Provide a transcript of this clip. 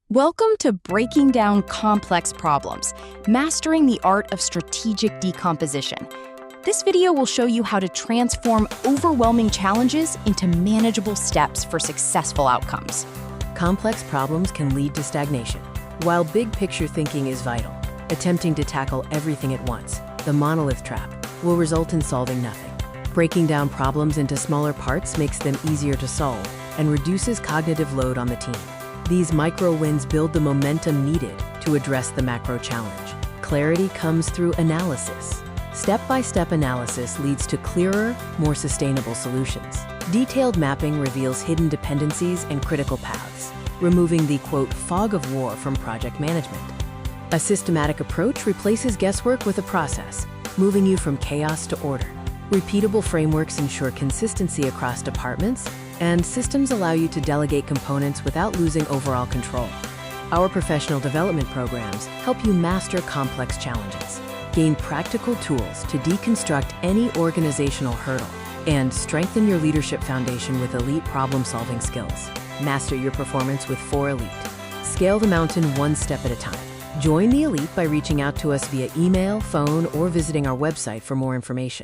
Welcome to Breaking Down Complex Problems, Mastering the Art of Strategic Decomposition. This video will show you how to transform overwhelming challenges into manageable steps for successful outcomes. Complex problems can lead to stagnation. While big picture thinking is vital, attempting to tackle everything at once, the monolith trap, will result in solving nothing. Breaking down problems into smaller parts makes them easier to solve and reduces cognitive load on the team. These micro wins build the momentum needed to address the macro challenge. Clarity comes through analysis. Step-by-step analysis leads to clearer, more sustainable solutions. Detailed mapping reveals hidden dependencies and critical paths, removing the, quote, fog of war from project management. A systematic approach replaces guesswork with a process, moving you from chaos to order. Repeatable frameworks ensure consistency across departments, and systems allow you to delegate components without losing overall control. Our professional development programs help you master complex challenges, gain practical tools to deconstruct any organizational hurdle, and strengthen your leadership foundation with elite problem-solving skills. Master your performance with ForElite. Scale the mountain one step at a time. Join the elite by reaching out to us via email, phone, or visiting our website for more information.